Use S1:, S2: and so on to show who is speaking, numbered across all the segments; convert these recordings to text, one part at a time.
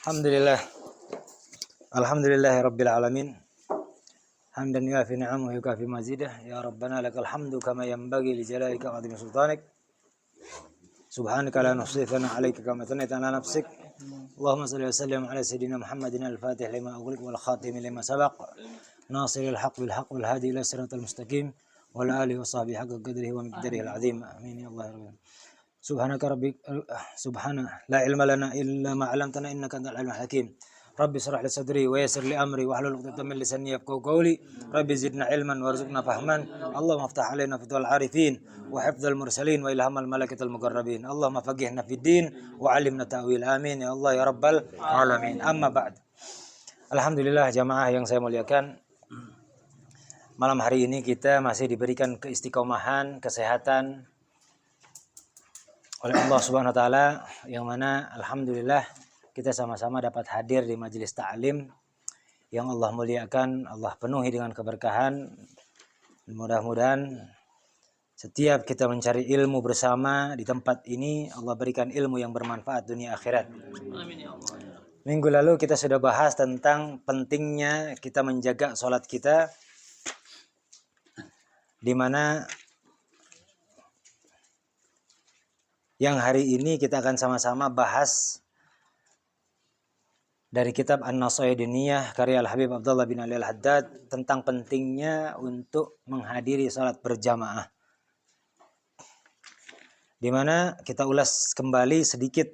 S1: Alhamdulillah. Alhamdulillahirabbil alamin. Hamdan yuafi ni'amahu wa yukafi mazidah. Ya Rabbana lakal hamdu kama yanbaghi li jalalika wa 'azimi sultanik. Subhanaka la nuhsi thana'an 'alaika kama thanaita 'ala nafsik. Allahumma shalli wa sallim ala sayyidina Muhammadin al-Fatih lima ughliq wal khatim lima sabaq. Nasiril haqq bil haqq wal hadi ila siratal mustaqim. Wa ala alihi wa sahbihi haqqa qadrihi wa miqdarihi al-'azim. Amin ya Allah ya Rabbal. Subhanaka rabbik subhana la ilma lana illa ma 'allamtana innaka antal alimul hakim. Rabbi shrah li sadri wa yassir li amri wahlul 'uqdatam min lisani yafqahu qawli. Rabbi zidna ilman warzuqna fahman. Allahumma iftah 'alaina fidhal 'arifin wa hifdzal mursalin wa ilhamal malaikatil muqarrabin. Allahumma faqihna fid din wa 'allimna ta'wil. Amin ya Allah ya rabbal alamin. Amma ba'd. Alhamdulillah jamaah yang saya muliakan. Malam hari ini kita masih diberikan keistiqomahan, kesehatan oleh Allah Subhanahu wa taala, yang mana alhamdulillah kita sama-sama dapat hadir di majelis ta'lim yang Allah muliakan, Allah penuhi dengan keberkahan. Mudah-mudahan setiap kita mencari ilmu bersama di tempat ini, Allah berikan ilmu yang bermanfaat dunia akhirat. Amin ya Allah. Minggu lalu kita sudah bahas tentang pentingnya kita menjaga sholat kita, di mana yang hari ini kita akan sama-sama bahas dari kitab An-Nasaiha Diniyah karya Al-Habib Abdullah bin Ali Al-Haddad tentang pentingnya untuk menghadiri salat berjamaah. Di mana kita ulas kembali sedikit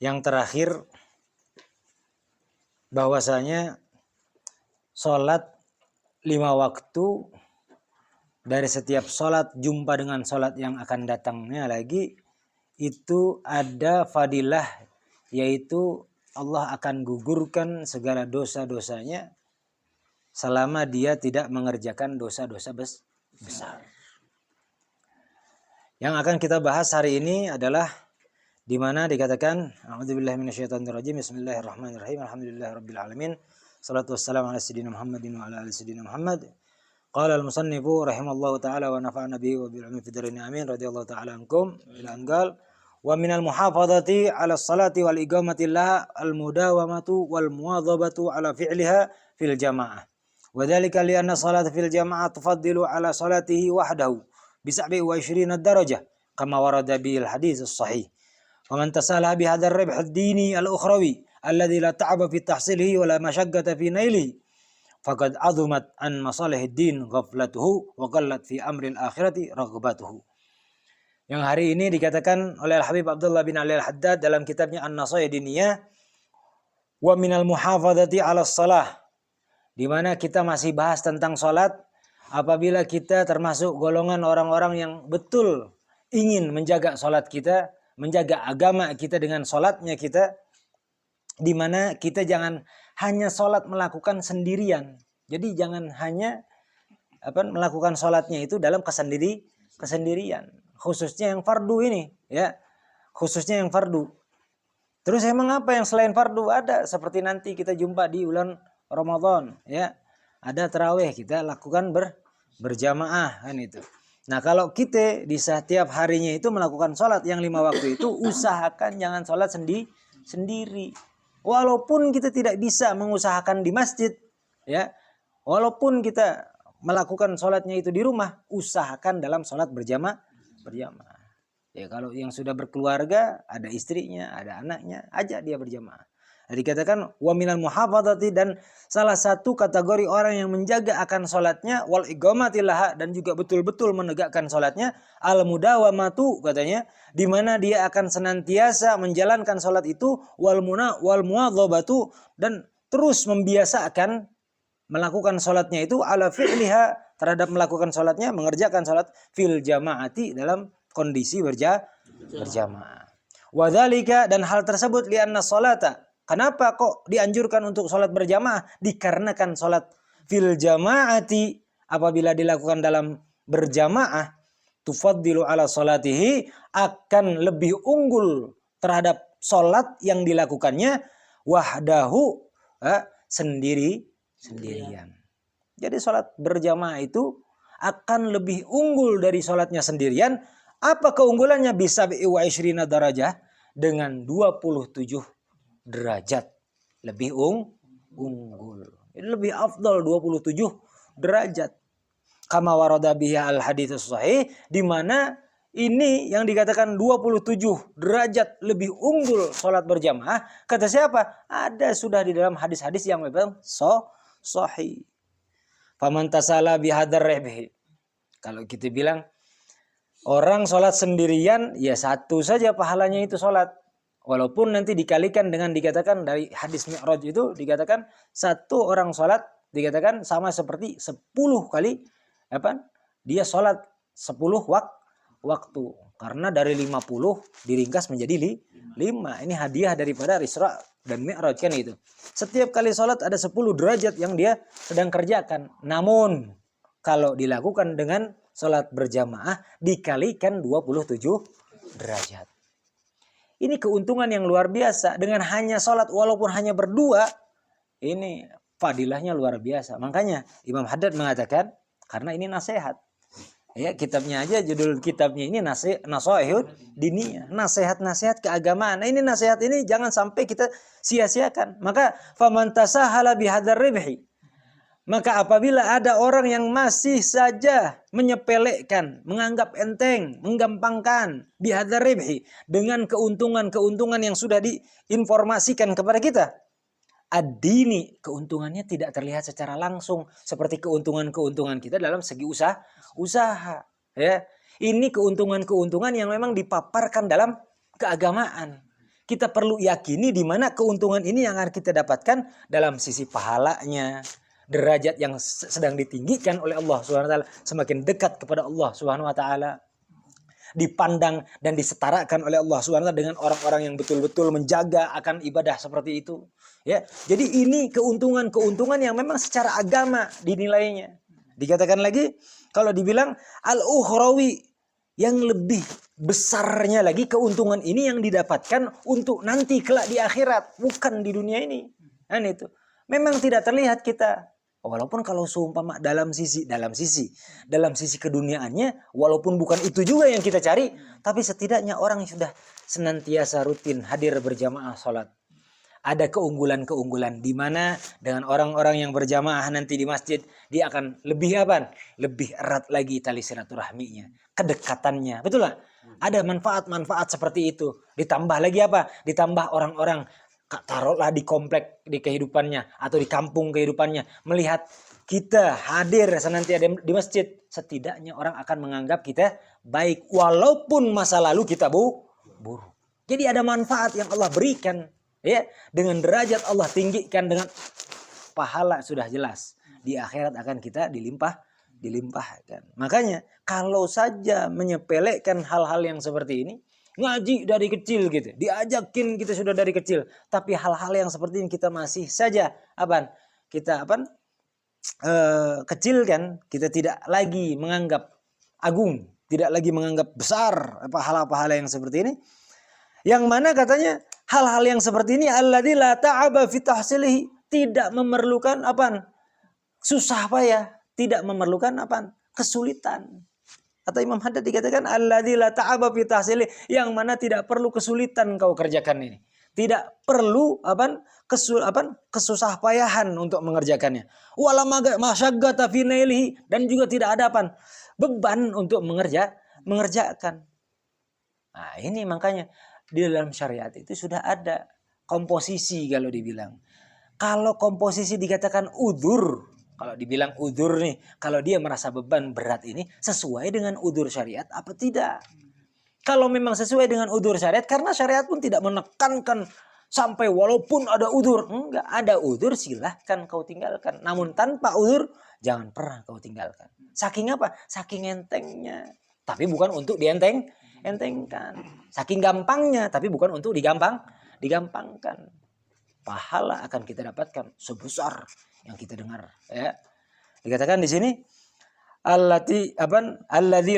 S1: yang terakhir, bahwasanya salat 5 waktu dari setiap sholat jumpa dengan sholat yang akan datangnya lagi, itu ada fadilah, yaitu Allah akan gugurkan segala dosa-dosanya selama dia tidak mengerjakan dosa-dosa besar. Yang akan kita bahas hari ini adalah di mana dikatakan a'udzubillahi minasyaitonirrajim, bismillahirrahmanirrahim, alhamdulillahirabbil alamin, shalatu wassalamu ala sayyidina Muhammadin wa ala ali sayyidina Muhammad. Qala al-musannifu rahimallahu ta'ala wa nafa'ana bihi wa bil 'ilmi fid dharain amin, radhiyallahu ta'ala ankum. Ila anqal wa minal muhafazati 'ala as-salati wal iqamati laha al-mudawamatu wal muwadhabatu 'ala fi'liha fil jamaah. Wa dzalika li anna salata fil jamaah tufaddilu 'ala salatihi wahdahu bi 27 darajah kama warada bil hadits as-sahih. Wa man tasala bi hadzal ribh ad-dini al-ukhrawi alladhi la ta'aba fi tahsilihi wa la mashaqqata fi nailihi faqad azumat an masalihid din ghaflatuhu wa qallat fi amril akhirati raghbatuhu. Yang hari ini dikatakan oleh Al-Habib Abdullah bin Ali Al-Haddad dalam kitabnya An-Nasaiha Diniyah, wa minal muhafadzati 'alas shalah, di mana kita masih bahas tentang salat. Apabila kita termasuk golongan orang-orang yang betul ingin menjaga salat kita, menjaga agama kita dengan salatnya kita, di mana kita jangan hanya sholat melakukan sendirian. Jadi jangan hanya melakukan sholatnya itu dalam kesendirian. Khususnya yang fardu ini, ya. Khususnya yang fardu. Terus emang apa yang selain fardu? Ada, seperti nanti kita jumpa di bulan Ramadan, ya. Ada tarawih, kita lakukan berjamaah kan itu. Nah, kalau kita di setiap harinya itu melakukan sholat yang 5 waktu itu, usahakan jangan sholat sendiri. Walaupun kita tidak bisa mengusahakan di masjid, ya, walaupun kita melakukan sholatnya itu di rumah, usahakan dalam sholat berjamaah. Ya, kalau yang sudah berkeluarga, ada istrinya, ada anaknya, ajak dia berjamaah. Dikatakan wa minal muhafadzati, dan salah satu kategori orang yang menjaga akan sholatnya, wal iqamati laha, dan juga betul-betul menegakkan sholatnya, al mudawamatu, katanya, di mana dia akan senantiasa menjalankan sholat itu, wal muwadhabatu, dan terus membiasakan melakukan sholatnya itu, ala fi'liha, terhadap melakukan sholatnya, mengerjakan sholat fil jamaati, dalam kondisi berjamaah. Wa dzalika, dan hal tersebut li'anna sholata, kenapa kok dianjurkan untuk sholat berjamaah? Dikarenakan sholat fil jamaati, apabila dilakukan dalam berjamaah, tufaddilu ala sholatihi, akan lebih unggul terhadap sholat yang dilakukannya wahdahu, sendirian. Jadi sholat berjamaah itu akan lebih unggul dari sholatnya sendirian, Apa keunggulannya? Bisa wa isyrina darajah, dengan 27 derajat lebih unggul. Ini lebih afdal 27 derajat. Kama warada biha al hadits sahih, di mana ini yang dikatakan 27 derajat lebih unggul salat berjamaah, kata siapa? Ada sudah di dalam hadis-hadis yang memang sahih. Faman tasala bihadar ribhi. Kalau kita bilang orang sholat sendirian, ya satu saja pahalanya itu sholat. Walaupun nanti dikalikan dengan dikatakan dari hadis Mi'raj itu dikatakan satu orang sholat dikatakan sama seperti 10 kali apa? Dia sholat 10 waktu. Karena dari 50 diringkas menjadi 5. Ini hadiah daripada Isra dan Mi'raj kan itu. Setiap kali sholat ada 10 derajat yang dia sedang kerjakan. Namun kalau dilakukan dengan sholat berjamaah dikalikan 27 derajat. Ini keuntungan yang luar biasa. Dengan hanya sholat walaupun hanya berdua, ini fadilahnya luar biasa. Makanya Imam Haddad mengatakan, karena ini nasihat. Ya, kitabnya aja, judul kitabnya ini Nasaihud Diniyah, nasihat-nasihat keagamaan. Nah, ini nasihat ini jangan sampai kita sia-siakan. Maka faman tasahala bihadzal ribhi. Maka apabila ada orang yang masih saja menyepelekan, menganggap enteng, menggampangkan bihadzal ribhi dengan keuntungan-keuntungan yang sudah diinformasikan kepada kita, ad-dini, keuntungannya tidak terlihat secara langsung seperti keuntungan-keuntungan kita dalam segi usaha, ya. Ini keuntungan-keuntungan yang memang dipaparkan dalam keagamaan. Kita perlu yakini di mana keuntungan ini yang akan kita dapatkan dalam sisi pahalanya, derajat yang sedang ditinggikan oleh Allah Subhanahu wa taala, semakin dekat kepada Allah Subhanahu wa taala, dipandang dan disetarakan oleh Allah Subhanahu wa taala dengan orang-orang yang betul-betul menjaga akan ibadah seperti itu. Ya, jadi ini keuntungan-keuntungan yang memang secara agama dinilainya. Dikatakan lagi kalau dibilang al-ukhrawi, yang lebih besarnya lagi keuntungan ini yang didapatkan untuk nanti kelak di akhirat, bukan di dunia ini. Kan itu. Memang tidak terlihat kita. Walaupun kalau seumpama dalam sisi keduniaannya, walaupun bukan itu juga yang kita cari, tapi setidaknya orang yang sudah senantiasa rutin hadir berjamaah sholat. Ada keunggulan-keunggulan di mana dengan orang-orang yang berjamaah nanti di masjid, dia akan lebih apa? Lebih erat lagi tali silaturahminya, kedekatannya. Betul lah? Ada manfaat-manfaat seperti itu. Ditambah lagi apa? Ditambah orang-orang, taruhlah di komplek di kehidupannya atau di kampung kehidupannya, melihat kita hadir senantiasa di masjid, setidaknya orang akan menganggap kita baik walaupun masa lalu kita buruk. Jadi ada manfaat yang Allah berikan, ya, dengan derajat Allah tinggikan, dengan pahala sudah jelas di akhirat akan kita dilimpahkan. Makanya kalau saja menyepelekan hal-hal yang seperti ini, ngaji dari kecil gitu, diajakin kita sudah dari kecil, tapi hal-hal yang seperti ini kita masih saja kecil kan, kita tidak lagi menganggap agung, tidak lagi menganggap besar pahala-pahala yang seperti ini, yang mana katanya hal-hal yang seperti ini alladzi la ta'aba fi tahsilihi, tidak memerlukan susah payah, tidak memerlukan kesulitan. Atau Imam Haddad dikatakan alladzi la ta'aba fi tahsili, yang mana tidak perlu kesulitan kau kerjakan ini. Tidak perlu kesusah payahan untuk mengerjakannya. Wala masyaggata fi nailihi, dan juga tidak ada beban untuk mengerjakan. Nah, ini makanya di dalam syariat itu sudah ada komposisi kalau dibilang. Kalau komposisi dikatakan udzur, kalau dibilang udzur nih, kalau dia merasa beban berat ini sesuai dengan udzur syariat apa tidak? Kalau memang sesuai dengan udzur syariat, karena syariat pun tidak menekankan sampai walaupun ada udzur, enggak, ada udzur silahkan kau tinggalkan. Namun tanpa udzur jangan pernah kau tinggalkan. Saking apa? Saking entengnya. Tapi bukan untuk entengkan. Saking gampangnya, tapi bukan untuk digampangkan. Pahala akan kita dapatkan sebesar yang kita dengar, ya. Dikatakan di sini alladzi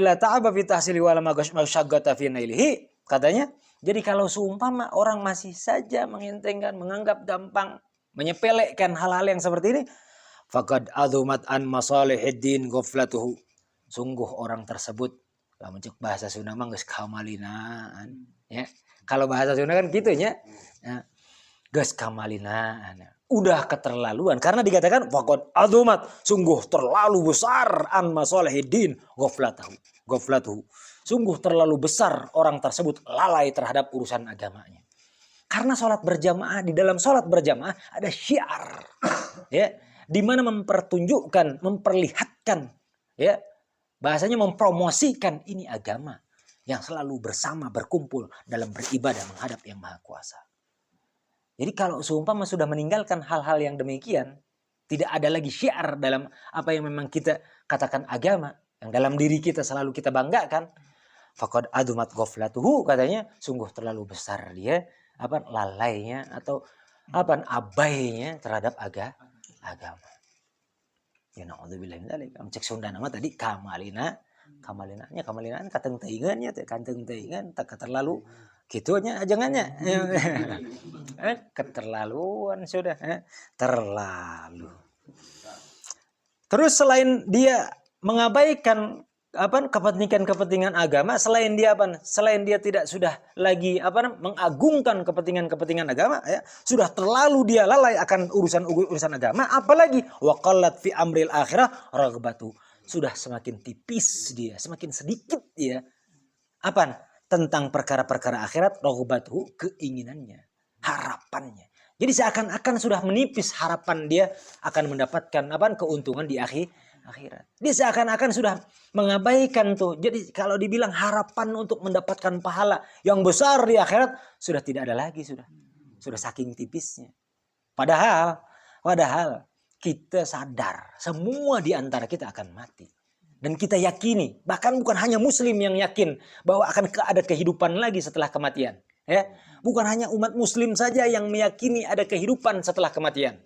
S1: la ta'aba fi tahsili wa la masyaggata fi nailihi, katanya. Jadi kalau seumpama orang masih saja mengentengkan, menganggap gampang, menyepelekan hal-hal yang seperti ini, faqad azumat an masalihid din ghaflatuhu, sungguh orang tersebut Lamun cek bahasa Sunda mah geus kamalinaan ya. Kalau bahasa Sunda kan gitu nya. Ya, geus kamalinaan. Udah keterlaluan karena dikatakan faqad adumat, sungguh terlalu besar an masalihid ghaflatuhu. Sungguh terlalu besar orang tersebut lalai terhadap urusan agamanya. Karena sholat berjamaah, di dalam sholat berjamaah ada syiar ya, di mana mempertunjukkan, memperlihatkan ya, bahasanya mempromosikan ini agama yang selalu bersama berkumpul dalam beribadah menghadap Yang Maha Kuasa. Jadi kalau seumpama sudah meninggalkan hal-hal yang demikian, tidak ada lagi syiar dalam apa yang memang kita katakan agama, yang dalam diri kita selalu kita banggakan. Faqad adumat ghaflatuhu, katanya sungguh terlalu besar dia lalainya atau abainya terhadap agama. Ya naudzubillah min dzalik. Cek Sunda nama tadi kamalinanya kateng teuingan teh kanteng teuingan tak terlalu gitunya ajangannya. Keterlaluan sudah terlalu. Terus selain dia mengabaikan kepentingan agama, selain dia tidak sudah lagi mengagungkan kepentingan agama ya, sudah terlalu dia lalai akan urusan agama, apalagi waqallat fi amril akhirah raghbatu, sudah semakin tipis dia, semakin sedikit dia tentang perkara-perkara akhirat, raghbatu, keinginannya, harapannya. Jadi seakan-akan sudah menipis harapan dia akan mendapatkan keuntungan di akhirat. Dia seakan-akan sudah mengabaikan tuh. Jadi kalau dibilang harapan untuk mendapatkan pahala yang besar di akhirat sudah tidak ada lagi, sudah saking tipisnya. Padahal kita sadar semua di antara kita akan mati. Dan kita yakini, bahkan bukan hanya muslim yang yakin bahwa akan ada kehidupan lagi setelah kematian. Ya, bukan hanya umat muslim saja yang meyakini ada kehidupan setelah kematian.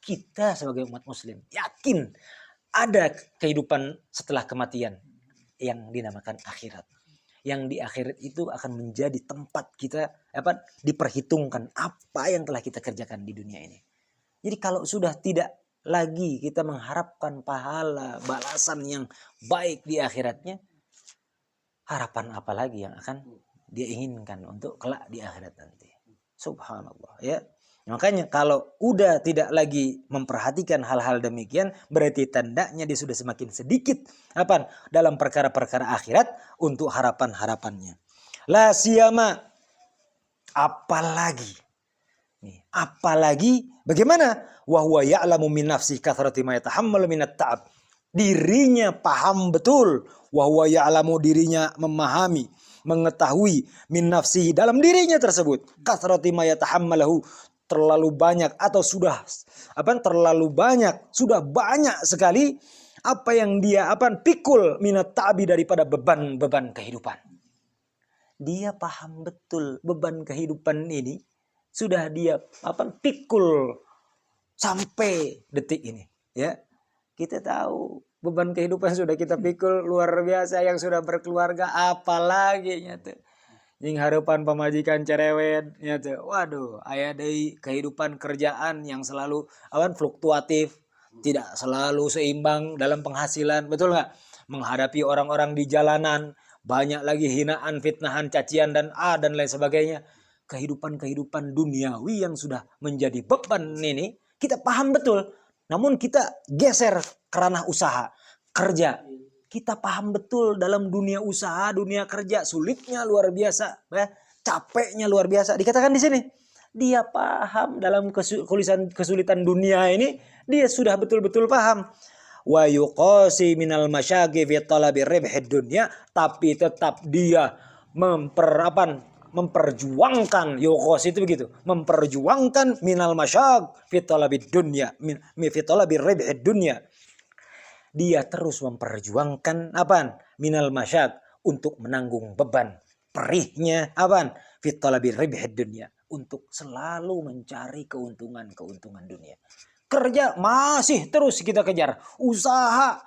S1: Kita sebagai umat muslim yakin ada kehidupan setelah kematian yang dinamakan akhirat. Yang di akhirat itu akan menjadi tempat kita diperhitungkan apa yang telah kita kerjakan di dunia ini. Jadi kalau sudah tidak lagi kita mengharapkan pahala, balasan yang baik di akhiratnya, harapan apa lagi yang akan dia inginkan untuk kelak di akhirat nanti. Subhanallah ya. Makanya kalau udah tidak lagi memperhatikan hal-hal demikian, berarti tandanya dia sudah semakin sedikit dalam perkara-perkara akhirat untuk harapan-harapannya. La siyama, apalagi bagaimana? Wa huwa ya'lamu min nafsihi kathrati ma yatahammalu minat ta'ab. Dirinya paham betul, wa huwa ya'lamu, dirinya memahami, mengetahui min nafsihi, dalam dirinya tersebut, kathrati ma yatahammalahu, terlalu banyak atau sudah banyak sekali apa yang dia pikul minat ta'bi, daripada beban kehidupan. Dia paham betul beban kehidupan ini sudah dia pikul sampai detik ini ya. Kita tahu beban kehidupan sudah kita pikul luar biasa, yang sudah berkeluarga apalagi nyata. Yang harapan pemajikan cerewet nyata. Waduh, aya deui kehidupan kerjaan yang selalu fluktuatif, tidak selalu seimbang dalam penghasilan, betul nggak? Menghadapi orang-orang di jalanan, banyak lagi hinaan, fitnahan, cacian dan lain sebagainya. Kehidupan duniawi yang sudah menjadi beban ini kita paham betul, namun kita geser ke ranah usaha kerja. Kita paham betul dalam dunia usaha, dunia kerja, sulitnya luar biasa, capeknya luar biasa. Dikatakan di sini dia paham dalam kesulitan dunia ini, dia sudah betul-betul paham. Wa yuqasi minal masyaqi fi talabi ribhid dunya, tapi tetap dia memperjuangkan, yuqas itu begitu, memperjuangkan minal masyaq fi talabid dunya, fi talabi ribhid dunya. Dia terus memperjuangkan minal masyaq, untuk menanggung beban perihnya fi talabi ribhid dunya, untuk selalu mencari keuntungan dunia. Kerja masih terus kita kejar, usaha,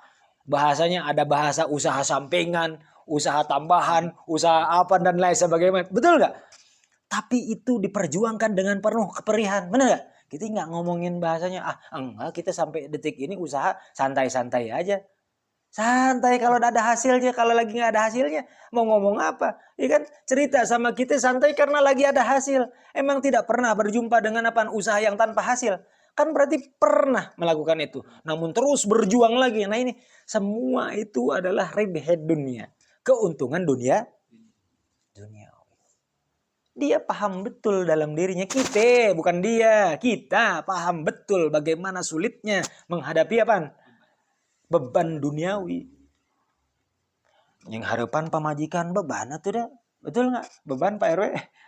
S1: bahasanya ada bahasa usaha sampingan, usaha tambahan, usaha dan lain sebagainya. Betul nggak? Tapi itu diperjuangkan dengan penuh keperihan. Benar nggak? Kita nggak ngomongin bahasanya, enggak, kita sampai detik ini usaha santai-santai aja. Santai kalau ada hasilnya, kalau lagi nggak ada hasilnya, mau ngomong apa? Ya kan? Cerita sama kita santai karena lagi ada hasil. Emang tidak pernah berjumpa dengan apa usaha yang tanpa hasil. Kan berarti pernah melakukan itu. Namun terus berjuang lagi. Nah ini semua itu adalah ribah dunia. Keuntungan dunia. Dia paham betul dalam dirinya. Kita, bukan dia. Kita paham betul bagaimana sulitnya menghadapi apa? Beban duniawi. Yang harapan pemajikan beban atau dah? Betul nggak? Beban Pak RW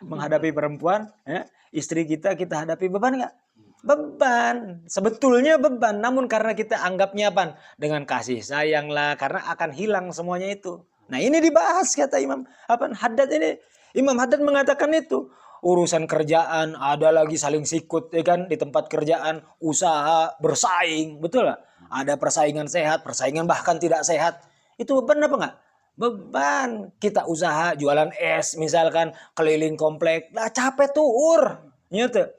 S1: menghadapi perempuan, ya? Istri kita hadapi beban nggak? Beban. Sebetulnya beban, namun karena kita anggapnya apa? Dengan kasih sayang lah, karena akan hilang semuanya itu. Nah ini dibahas kata Imam Haddad ini. Imam Haddad mengatakan itu. Urusan kerjaan, ada lagi saling sikut, ya kan? Di tempat kerjaan, usaha, bersaing, betul nggak? Ada persaingan sehat, persaingan bahkan tidak sehat. Itu beban apa nggak? Beban. Kita usaha jualan es misalkan, keliling komplek, lah capek tuh nyata.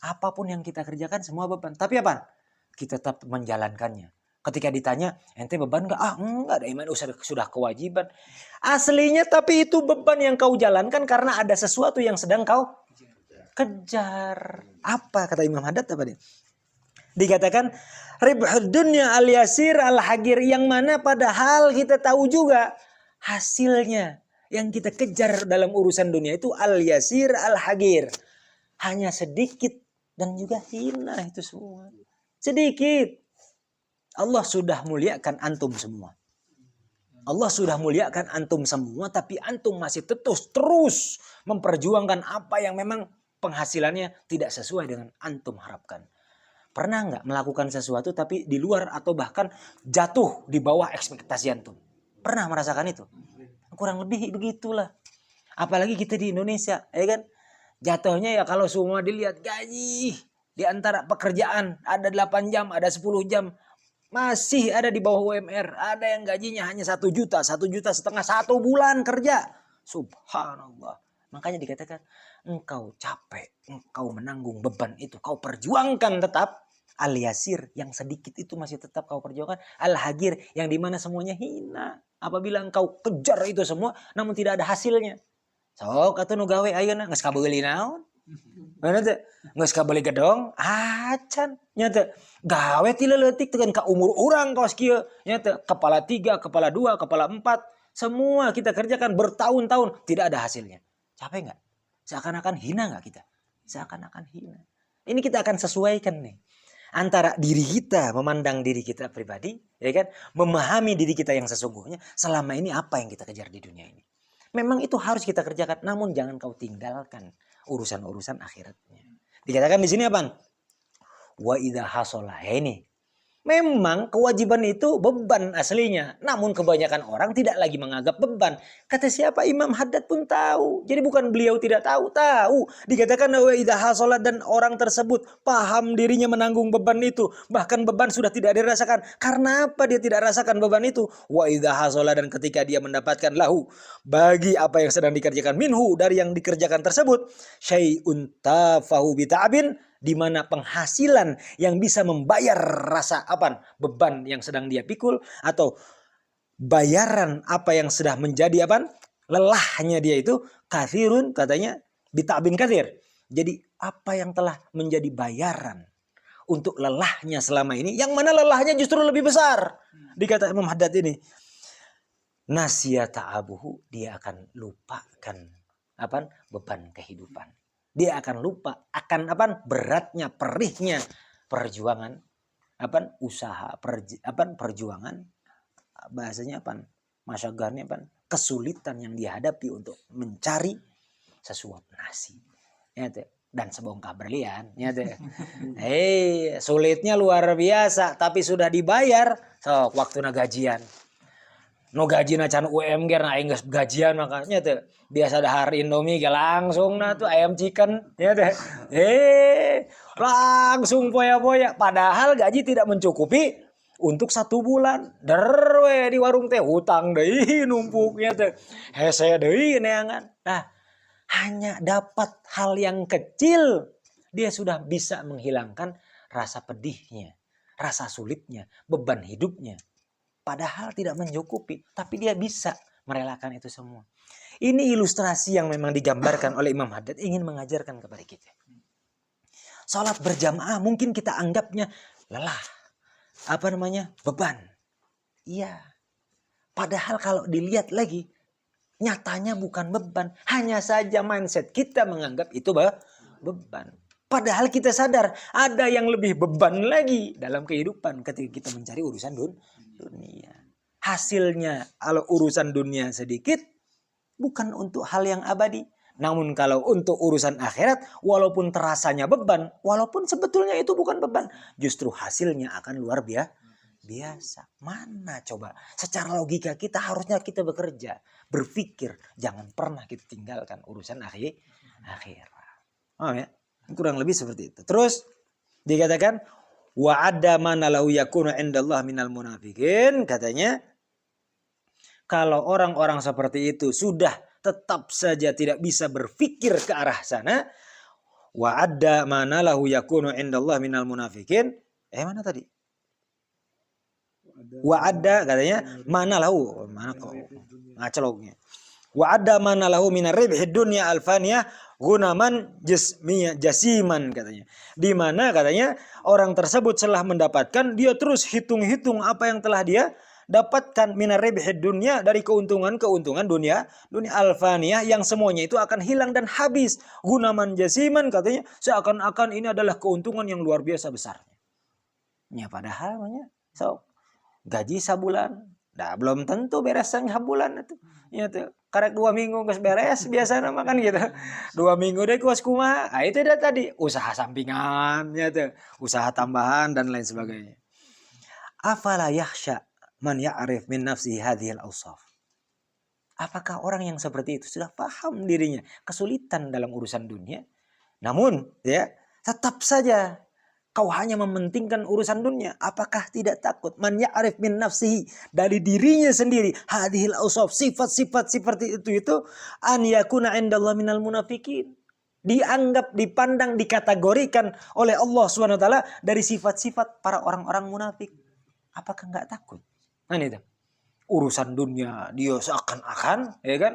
S1: Apapun yang kita kerjakan semua beban. Tapi apa? Kita tetap menjalankannya. Ketika ditanya, ente beban nggak? Ah enggak, ada iman sudah kewajiban. Aslinya tapi itu beban yang kau jalankan karena ada sesuatu yang sedang kau kejar. Apa kata Imam Haddad apa dia? Dikatakan ribhud dunya al yasir al hagir, yang mana padahal kita tahu juga hasilnya yang kita kejar dalam urusan dunia itu al yasir al hagir, hanya sedikit dan juga hina itu semua. Sedikit. Allah sudah muliakan antum semua. Allah sudah muliakan antum semua, tapi antum masih terus memperjuangkan apa yang memang penghasilannya tidak sesuai dengan antum harapkan. Pernah nggak melakukan sesuatu tapi di luar atau bahkan jatuh di bawah ekspektasi antum? Pernah merasakan itu? Kurang lebih begitulah. Apalagi kita di Indonesia, ya kan? Jatuhnya ya kalau semua dilihat gaji di antara pekerjaan ada 8 jam, ada 10 jam. Masih ada di bawah UMR. Ada yang gajinya hanya 1 juta, 1,5 juta, 1 bulan kerja. Subhanallah. Makanya dikatakan, engkau capek, engkau menanggung beban itu. Kau perjuangkan tetap. Al-yasir, yang sedikit itu masih tetap kau perjuangkan. Al-hagir, yang dimana semuanya hina. Apabila engkau kejar itu semua, namun tidak ada hasilnya. Sok atuh nu gawe ayeuna geus kabeuli naon? Mana teh? Geus kabeuli gedong, acan nya teh. Gawe ti leutik tegan ka umur urang kaos kieu nya teh. Kepala 3, kepala 2, kepala 4, semua kita kerjakan bertahun-tahun tidak ada hasilnya. Capek enggak? Seakan-akan hina enggak kita? Seakan-akan hina. Ini kita akan sesuaikan nih. Antara diri kita, memandang diri kita pribadi, ya kan? Memahami diri kita yang sesungguhnya, selama ini apa yang kita kejar di dunia ini. Memang itu harus kita kerjakan, namun jangan kau tinggalkan urusan-urusan akhiratnya. Dikatakan di sini apa? Wa idza hasola. Ini memang kewajiban itu beban aslinya. Namun kebanyakan orang tidak lagi menganggap beban. Kata siapa? Imam Haddad pun tahu. Jadi bukan beliau tidak tahu. Tahu. Dikatakan wa idza hasola, dan orang tersebut paham dirinya menanggung beban itu. Bahkan beban sudah tidak dirasakan. Karena apa dia tidak rasakan beban itu? Wa idza hasola, dan ketika dia mendapatkan lahu, bagi apa yang sedang dikerjakan, minhu, dari yang dikerjakan tersebut, syai'un tafahu bita'abin, di mana penghasilan yang bisa membayar rasa apa beban yang sedang dia pikul, atau bayaran apa yang sudah menjadi apa lelahnya dia itu, kathirun, katanya bitabin kathir. Jadi apa yang telah menjadi bayaran untuk lelahnya selama ini, yang mana lelahnya justru lebih besar. Dikata Imam Haddad ini, nasya ta'abuhu, dia akan lupakan apa beban kehidupan. Dia akan lupa akan apa beratnya, perihnya perjuangan, apa usaha, perjuangan, bahasanya apa, masyagarnya apa, kesulitan yang dihadapi untuk mencari sesuap nasi, ya teh, dan sebongkah berlian, ya teh. Sulitnya luar biasa, tapi sudah dibayar. So waktu gajian, no gaji na can UMG na aing geus gajian, makanya tuh biasa dahar Indomie ge langsung na tuh ayam chicken ya teh. Langsung poya-poya, padahal gaji tidak mencukupi untuk 1 bulan. Derwe di warung teh hutang deui numpuknya teh. Hese deui neangan. Nah, hanya dapat hal yang kecil dia sudah bisa menghilangkan rasa pedihnya, rasa sulitnya, beban hidupnya. padahal tidak mencukupi, tapi dia bisa merelakan itu semua. Ini ilustrasi yang memang digambarkan oleh Imam Haddad ingin mengajarkan kepada kita. Salat berjamaah mungkin kita anggapnya lelah, beban. Iya. Padahal kalau dilihat lagi, nyatanya bukan beban. Hanya saja mindset kita menganggap itu beban. Padahal kita sadar ada yang lebih beban lagi dalam kehidupan ketika kita mencari urusan dunia. Hasilnya kalau urusan dunia sedikit, bukan untuk hal yang abadi. Namun kalau untuk urusan akhirat, walaupun terasanya beban, walaupun sebetulnya itu bukan beban, justru hasilnya akan luar biasa. Mana coba? Secara logika kita harusnya kita bekerja, berpikir, jangan pernah kita tinggalkan urusan akhirat. Oh ya, kurang lebih seperti itu. Terus dikatakan wa'adda mana lahu yakunu indallah minal munafiqin, katanya kalau orang-orang seperti itu sudah tetap saja tidak bisa berpikir ke arah sana, wa'adda mana lahu yakunu indallah minal munafiqin. Mana tadi? Wa'adda katanya mana lahu, mana kok ngaceloknya. Wa'adda mana lahu minar ribhid dunya alfaniyah gunaman jasiman, katanya. Di mana katanya orang tersebut setelah mendapatkan, dia terus hitung-hitung apa yang telah dia dapatkan minar ribhid dunya, dari keuntungan dunia alfaniyah yang semuanya itu akan hilang dan habis. Gunaman jasiman, katanya seakan-akan ini adalah keuntungan yang luar biasa besarnya. Ya padahal gaji sebulan, belum tentu beres sebulan itu. Ya tuh, karek 2 minggu nggak beres biasa nama kan gitu. 2 minggu deh kuas kumaha. Itu dah tadi usaha sampingan, ya tuh, usaha tambahan dan lain sebagainya. Afala yakhsha man ya'rif min nafsihi hadhil awsaf. Apakah orang yang seperti itu sudah paham dirinya kesulitan dalam urusan dunia, namun ya tetap saja kau hanya mementingkan urusan dunia? Apakah tidak takut man ya'rif min nafsihi, dari dirinya sendiri, hadhil awsaf, sifat-sifat seperti itu an yakuna indallah minal munafiqin, dianggap, dipandang, dikategorikan oleh Allah SWT dari sifat-sifat para orang-orang munafik. Apakah enggak takut? Nah itu urusan dunia dia seakan-akan, ya kan,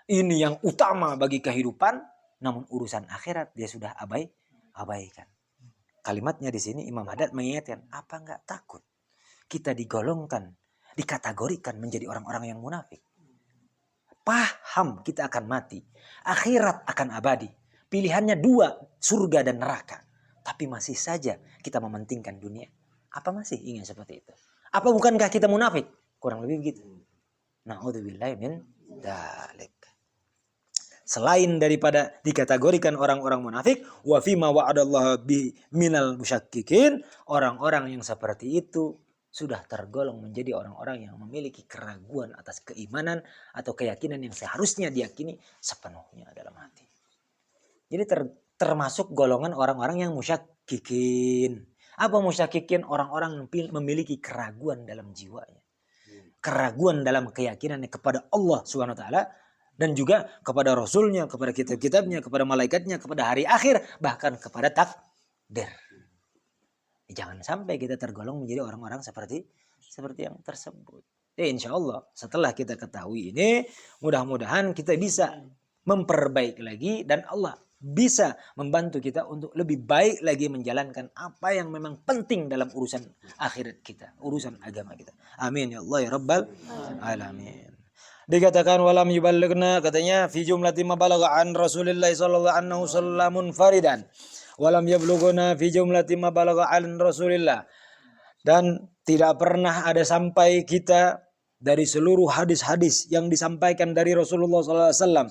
S1: ini yang utama bagi kehidupan, namun urusan akhirat dia sudah abaikan. Kalimatnya di sini Imam Haddad mengingatkan, apa enggak takut kita digolongkan, dikategorikan menjadi orang-orang yang munafik? Paham kita akan mati, akhirat akan abadi, pilihannya 2, surga dan neraka, tapi masih saja kita mementingkan dunia. Apa masih ingin seperti itu? Apa bukankah kita munafik? Kurang lebih begitu. Na'udzubillahi min dzalik. Selain daripada dikategorikan orang-orang munafik, wa fima wa'adallahu bi minal musyakkikin, orang-orang yang seperti itu sudah tergolong menjadi orang-orang yang memiliki keraguan atas keimanan atau keyakinan yang seharusnya diyakini sepenuhnya dalam hati. Jadi termasuk golongan orang-orang yang musyakkikin. Apa musyakkikin? Orang-orang yang memiliki keraguan dalam jiwanya. Keraguan dalam keyakinannya kepada Allah Subhanahu wa taala, dan juga kepada Rasulnya, kepada kitab-kitabnya, kepada malaikatnya, kepada hari akhir, bahkan kepada takdir. Jangan sampai kita tergolong menjadi orang-orang seperti yang tersebut. Insya Allah setelah kita ketahui ini, mudah-mudahan kita bisa memperbaiki lagi, dan Allah bisa membantu kita untuk lebih baik lagi menjalankan apa yang memang penting dalam urusan akhirat kita, urusan agama kita. Amin ya Allah ya Rabbal alamin. Dikatakan walam yuballighna, katanya fi jumlati ma balagha an Rasulillah sallallahu alaihi wasallam munfaridan. Walam yablughuna fi jumlati ma balagha an Rasulillah. Dan tidak pernah ada sampai kita dari seluruh hadis-hadis yang disampaikan dari Rasulullah sallallahu alaihi wasallam,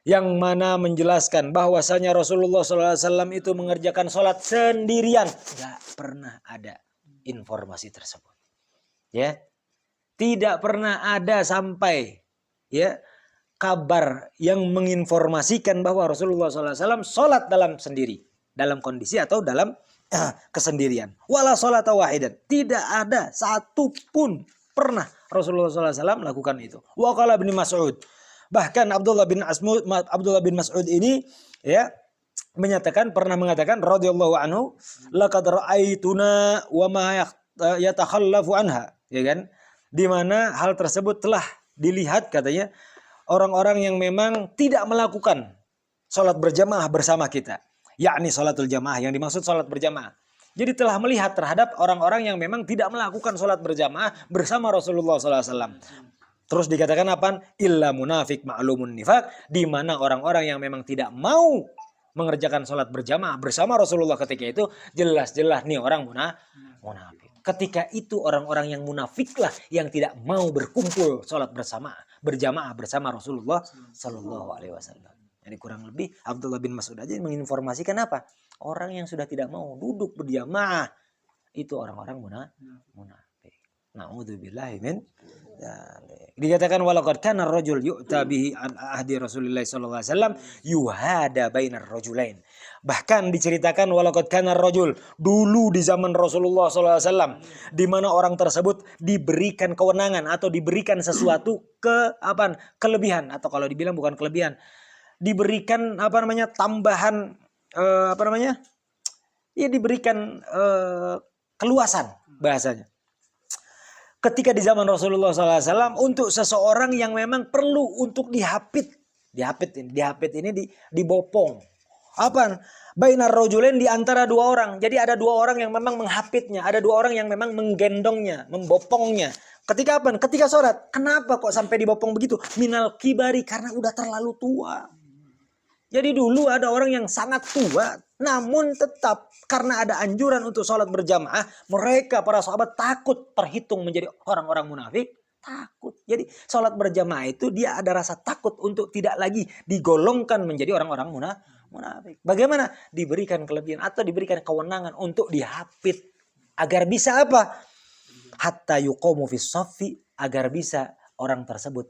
S1: yang mana menjelaskan bahwasanya Rasulullah SAW itu mengerjakan sholat sendirian. Tidak pernah ada informasi tersebut. Ya, tidak pernah ada sampai ya kabar yang menginformasikan bahwa Rasulullah SAW sholat dalam kondisi atau dalam kesendirian. Wala sholat wahidan, tidak ada satu pun pernah Rasulullah SAW melakukan itu. Wa qala Ibnu Mas'ud, bahkan Abdullah bin Mas'ud ini ya pernah mengatakan radhiyallahu anhu, laqad ra'aituna wa ma yatakhallafu anha, ya kan? di mana hal tersebut telah dilihat katanya orang-orang yang memang tidak melakukan sholat berjamaah bersama kita, yakni sholatul jamaah, yang dimaksud sholat berjamaah. Jadi telah melihat terhadap orang-orang yang memang tidak melakukan sholat berjamaah bersama Rasulullah SAW. Terus dikatakan apa? Illa munafik ma'lumun nifak, di mana orang-orang yang memang tidak mau mengerjakan sholat berjamaah bersama Rasulullah ketika itu, jelas-jelas nih orang munafik. Ketika itu orang-orang yang munafiklah yang tidak mau berkumpul sholat berjamaah bersama Rasulullah Sallallahu Alaihi Wasallam. Jadi kurang lebih Abdullah bin Mas'ud aja menginformasikan apa? Orang yang sudah tidak mau duduk berjamaah itu orang-orang munafik. Na'udzubillahi min dzalik. Dikatakan walaqad kana ar-rajul yu'ta bihi an ahdi Rasulillah sallallahu alaihi wasallam yuhada bainar rajulain. Bahkan diceritakan walaqad kana ar-rajul, dulu di zaman Rasulullah sallallahu alaihi wasallam, di mana orang tersebut diberikan kewenangan atau diberikan sesuatu kelebihan, atau kalau dibilang bukan kelebihan, diberikan tambahan diberikan keluasan bahasanya. Ketika di zaman Rasulullah SAW untuk seseorang yang memang perlu untuk dihapit ini dibopong. Bainar rajulain, di antara dua orang. Jadi ada dua orang yang memang menghapitnya, ada dua orang yang memang menggendongnya, membopongnya. Ketika Ketika sholat. Kenapa kok sampai dibopong begitu? Minal kibari, karena udah terlalu tua. Jadi dulu ada orang yang sangat tua, namun tetap karena ada anjuran untuk sholat berjamaah, mereka para sahabat takut terhitung menjadi orang-orang munafik, takut. Jadi sholat berjamaah itu dia ada rasa takut untuk tidak lagi digolongkan menjadi orang-orang munafik. Bagaimana? Diberikan kelebihan atau diberikan kewenangan untuk dihapit agar bisa apa? Hatta yuqamu fis shaffi, agar bisa orang tersebut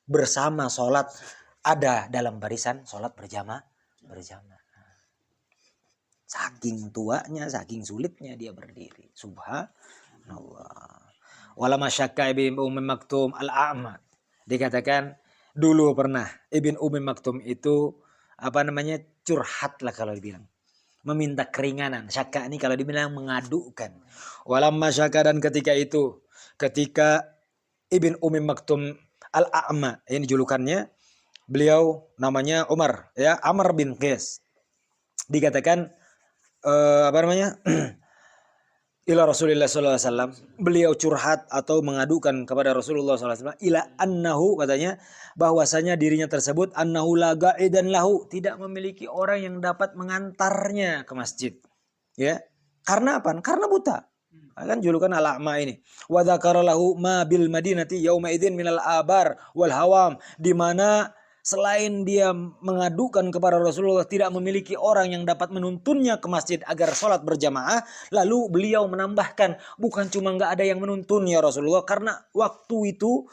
S1: bersama sholat, ada dalam barisan sholat berjamaah. Saking tuanya, saking sulitnya dia berdiri. Subhanallah. Wala masyakka ibn Ummi Maktum al-A'ma. Dikatakan dulu pernah Ibn Ummi Maktum itu curhat lah kalau dibilang. Meminta keringanan. Syakka ini kalau dibilang mengadukan. Walamma syakka, dan ketika Ibn Ummi Maktum al-A'ma, ini julukannya, beliau namanya Umar, ya, Amr bin Qais. Dikatakan ila Rasulullah sallallahu alaihi wasallam, beliau curhat atau mengadukan kepada Rasulullah sallallahu alaihi wasallam, ila annahu, katanya bahwasanya dirinya tersebut annahu la ga'idan lahu, tidak memiliki orang yang dapat mengantarnya ke masjid. Ya. Karena apa? Karena buta. Kan julukan al-a'ma ini. Wa dzakara lahu ma bil madinati yauma idzin minal abar wal hawam, di mana selain dia mengadukan kepada Rasulullah tidak memiliki orang yang dapat menuntunnya ke masjid agar sholat berjamaah, lalu beliau menambahkan, bukan cuma nggak ada yang menuntun ya Rasulullah, karena waktu itu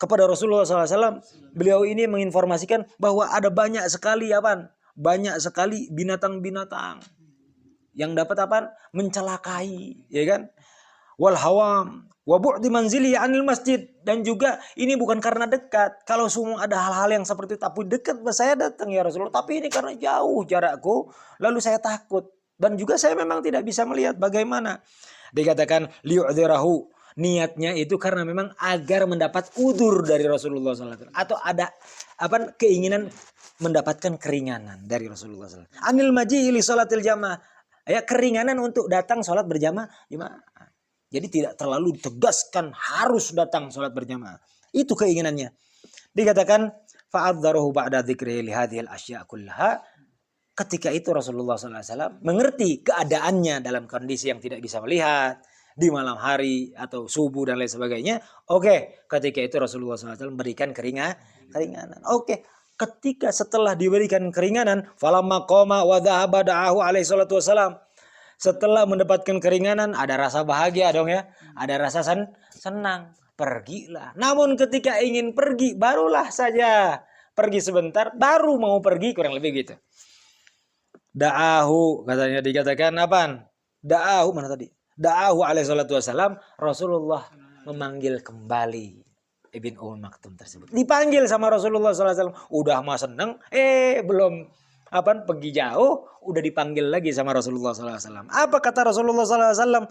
S1: kepada Rasulullah SAW beliau ini menginformasikan bahwa ada banyak sekali binatang-binatang yang dapat mencelakai, ya kan? Wal hawam wa bu'di manzili anil masjid, dan juga ini bukan karena dekat. Kalau semua ada hal-hal yang seperti itu, tapi dekat saya datang ya Rasulullah, tapi ini karena jauh jarakku, lalu saya takut, dan juga saya memang tidak bisa melihat bagaimana. Dikatakan liu'dzirahu, niatnya itu karena memang agar mendapat udzur dari Rasulullah SAW, atau ada keinginan mendapatkan keringanan dari Rasulullah SAW. Anil maji'i li sholatil jamaah, ya, keringanan untuk datang sholat berjamaah. Jadi tidak terlalu ditegaskan harus datang sholat berjamaah. Itu keinginannya. Dikatakan fa'adzaruhu ba'da dzikri li hadhil asya' kullaha. Ketika itu Rasulullah SAW mengerti keadaannya dalam kondisi yang tidak bisa melihat, di malam hari atau subuh dan lain sebagainya. Oke, ketika itu Rasulullah SAW memberikan keringanan. Oke, ketika setelah diberikan keringanan, falamma qama wa dhahaba da'ahu alaihi salatu wassalam. Setelah mendapatkan keringanan, ada rasa bahagia dong ya. Ada rasa senang. Pergilah. Namun ketika ingin pergi, barulah saja pergi sebentar, baru mau pergi, kurang lebih gitu. Da'ahu, katanya dikatakan apa? Da'ahu, mana tadi? Da'ahu alaihi salatu wassalam, Rasulullah memanggil kembali Ibn Ummi Maktum tersebut. Dipanggil sama Rasulullah SAW. Udah mah seneng, belum pergi jauh, udah dipanggil lagi sama Rasulullah SAW. Apa kata Rasulullah SAW?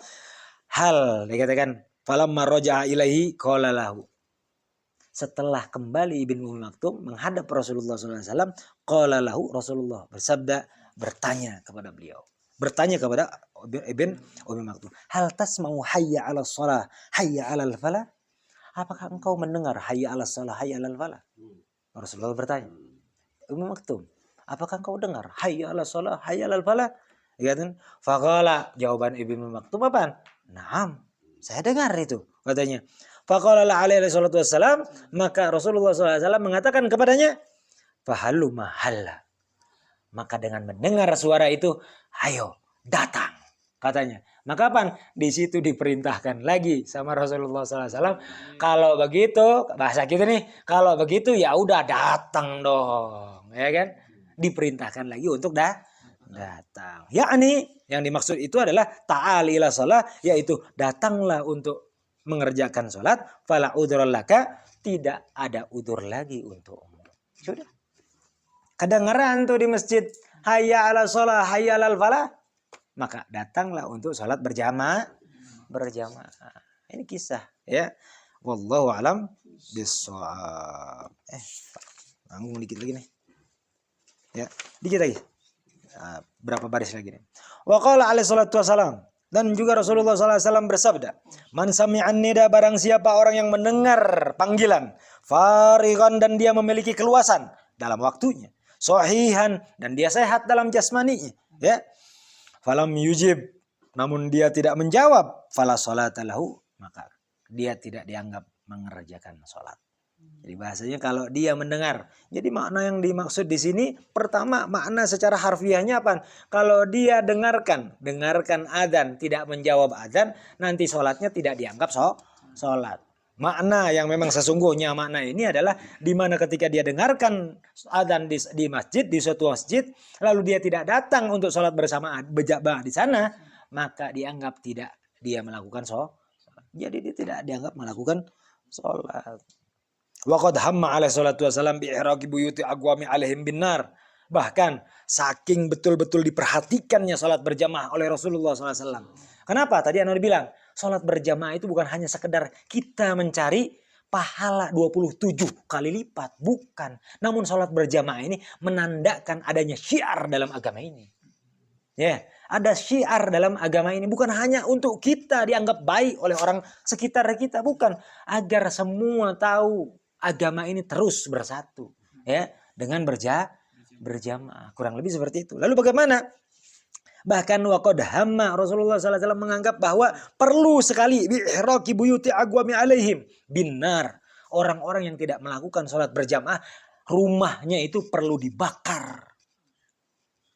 S1: Hal, dikatakan, Falamma raja'a ilaihi qala lahu. Setelah kembali Ibn Ummi Maktum menghadap Rasulullah SAW, qala lahu, Rasulullah bersabda, bertanya kepada beliau. Bertanya kepada Ibn Ummi Maktum. Hal tasma'u hayya 'ala shalah, hayya 'alal falah? Apakah engkau mendengar hayya 'ala shalah, hayya 'alal falah? Rasulullah bertanya. Ummi Maktum, apakah engkau dengar hayya 'ala shalah, hayya 'alal falah? Ya kan? Faqala, jawaban Ibn Ummi Maktum apa? Naam, saya dengar itu, katanya. Faqala alaihi salatu wassalam, maka Rasulullah SAW mengatakan kepadanya, fahalu mahalla. Maka dengan mendengar suara itu, ayo datang, katanya. Maka apa? Di situ diperintahkan lagi sama Rasulullah SAW. Kalau begitu, bahasa kita nih, kalau begitu ya udah datang dong, ya kan? Diperintahkan lagi untuk datang. Yakni yang dimaksud itu adalah ta'ali ila shalah, yaitu datanglah untuk mengerjakan sholat, fala udhurul laka, tidak ada udur lagi untukmu. Sudah. Kedengaran tuh di masjid, hayya ala sholat, hayya alal falah, maka datanglah untuk sholat berjamaah. Ini kisah, ya. Wallahu alam bissawab. Nanggung dikit lagi nih. Ya, dikit lagi. Berapa baris lagi nih? Wa qala alaihi salatu wasalam. Dan juga Rasulullah SAW bersabda, man sami'an nida, barang siapa orang yang mendengar panggilan, farigan, dan dia memiliki keluasan dalam waktunya, sahihan, dan dia sehat dalam jasmaninya, ya. Falam yujib, namun dia tidak menjawab, fala sholata lahu, maka dia tidak dianggap mengerjakan sholat. Jadi bahasanya kalau dia mendengar. Jadi makna yang dimaksud di sini, pertama makna secara harfiahnya apa? Kalau dia dengarkan adzan, tidak menjawab adzan, nanti sholatnya tidak dianggap sholat. Makna yang memang sesungguhnya makna ini adalah di mana ketika dia dengarkan adzan di masjid, di suatu masjid, lalu dia tidak datang untuk sholat bersama berjamaah di sana, maka dianggap tidak dia melakukan sholat. Jadi dia tidak dianggap melakukan sholat. Wa qad hamma alaihi salatu wasallam bi ihraqi buyuti aqwami alaihim binnar. Bahkan saking betul-betul diperhatikannya salat berjamaah oleh Rasulullah SAW. Kenapa? Tadi Anda bilang, salat berjamaah itu bukan hanya sekedar kita mencari pahala 27 kali lipat. Bukan. Namun salat berjamaah ini menandakan adanya syiar dalam agama ini. Ya, ada syiar dalam agama ini. Bukan hanya untuk kita dianggap baik oleh orang sekitar kita. Bukan. Agar semua tahu agama ini terus bersatu, ya, dengan berjamaah. Kurang lebih seperti itu. Lalu bagaimana? Bahkan waqad hamma, Rasulullah SAW menganggap bahwa perlu sekali bi'ihraqi buyuti aqwami alaihim binnar. Orang-orang yang tidak melakukan sholat berjamaah, rumahnya itu perlu dibakar.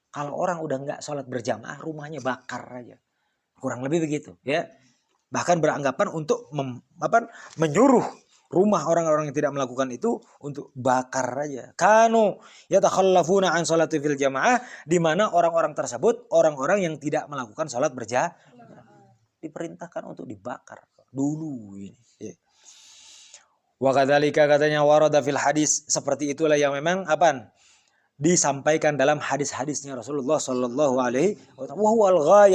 S1: Kalau orang udah nggak sholat berjamaah, rumahnya bakar aja. Kurang lebih begitu, ya. Bahkan beranggapan untuk menyuruh rumah orang-orang yang tidak melakukan itu untuk bakar aja. Kanu yatakhallafuna an sholati fil jamaah, di mana orang-orang tersebut orang-orang yang tidak melakukan sholat berjamaah diperintahkan untuk dibakar dulu ini. Ya. Wa kadzalika, katanya, warada fil hadis, seperti itulah yang memang disampaikan dalam hadis-hadisnya Rasulullah Shallallahu Alaihi Wasallam,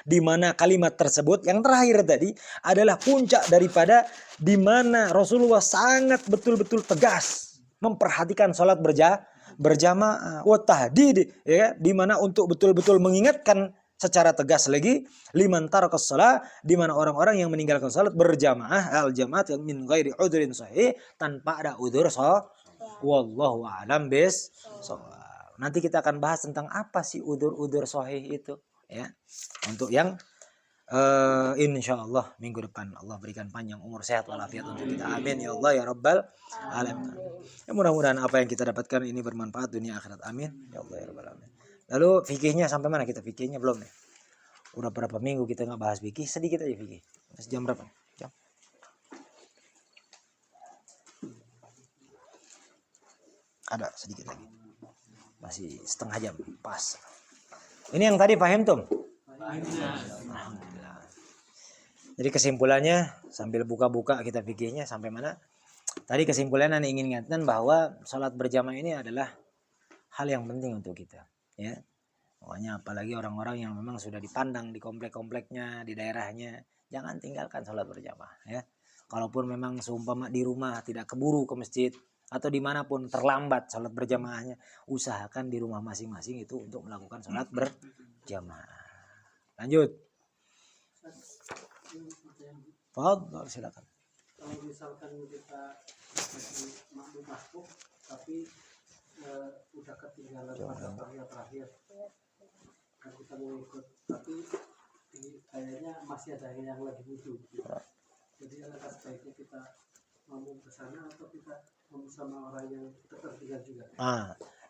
S1: di mana kalimat tersebut yang terakhir tadi adalah puncak daripada di mana Rasulullah sangat betul-betul tegas memperhatikan sholat berjamaah, tahdid, ya, di mana untuk betul-betul mengingatkan secara tegas lagi liman tarakas shalah, di mana orang-orang yang meninggalkan sholat berjamaah al jamaat min ghairi udhrin sahih, tanpa ada udzur wallahu a'lam bissawab. Nanti kita akan bahas tentang apa sih udzur-udzur sahih itu, ya. Untuk yang insyaallah minggu depan Allah berikan panjang umur, sehat walafiat untuk kita. Amin ya Allah ya rabbal alamin. Ya, mudah-mudahan apa yang kita dapatkan ini bermanfaat dunia akhirat. Amin ya Allah ya rabbal alamin. Lalu fikihnya sampai mana kita? Fikihnya belum nih. Udah berapa minggu kita nggak bahas fikih, sedikit aja fikih. Jam berapa? Ada sedikit lagi. Masih setengah jam. Pas. Ini yang tadi paham tuh? Alhamdulillah. Jadi kesimpulannya, sambil buka-buka kita fikihnya sampai mana? Tadi kesimpulannya ingin ingatkan bahwa sholat berjamaah ini adalah hal yang penting untuk kita. Ya. Pokoknya apalagi orang-orang yang memang sudah dipandang di komplek-kompleknya, di daerahnya, jangan tinggalkan sholat berjamaah ya. Kalaupun memang seumpama di rumah tidak keburu ke masjid atau dimanapun terlambat sholat berjamaahnya, usahakan di rumah masing-masing itu untuk melakukan sholat berjamaah. Lanjut. Fadhol, silakan.
S2: Kalau misalkan kita lagi makmum tapi udah ketinggalan pada terakhir kan kita mau ikut, tapi kayaknya masih ada yang lagi wudhu. Jadi alangkah sebaiknya kita ngomong ke sana atau kita ngomong sama orang yang tertinggal juga.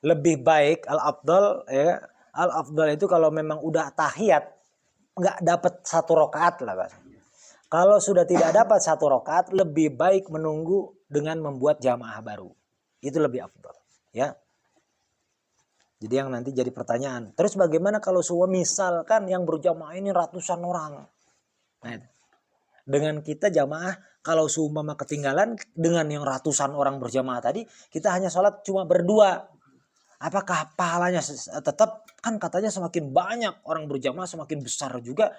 S1: Lebih baik al-afdal ya. Al-afdal itu kalau memang udah tahiyat nggak dapat 1 rakaat lah Pak. Kalau sudah tidak dapat 1 rakaat, lebih baik menunggu dengan membuat jamaah baru. Itu lebih afdal ya. Jadi yang nanti jadi pertanyaan, terus bagaimana kalau misalkan yang berjamaah ini ratusan orang? Nah, dengan kita jamaah, kalau seumpama ketinggalan dengan yang ratusan orang berjamaah tadi, kita hanya sholat cuma berdua. Apakah pahalanya tetap? Kan katanya semakin banyak orang berjamaah semakin besar juga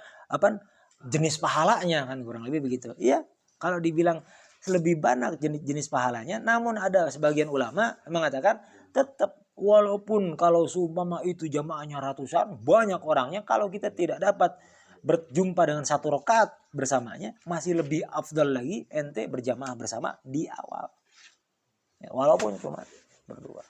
S1: jenis pahalanya, kan kurang lebih begitu. Iya, kalau dibilang lebih banyak jenis pahalanya, namun ada sebagian ulama mengatakan tetap walaupun kalau seumpama itu jamaahnya ratusan, banyak orangnya, kalau kita tidak dapat berjumpa dengan 1 rakaat bersamanya, masih lebih afdal lagi ente berjamaah bersama di awal. Ya, walaupun cuma berdua.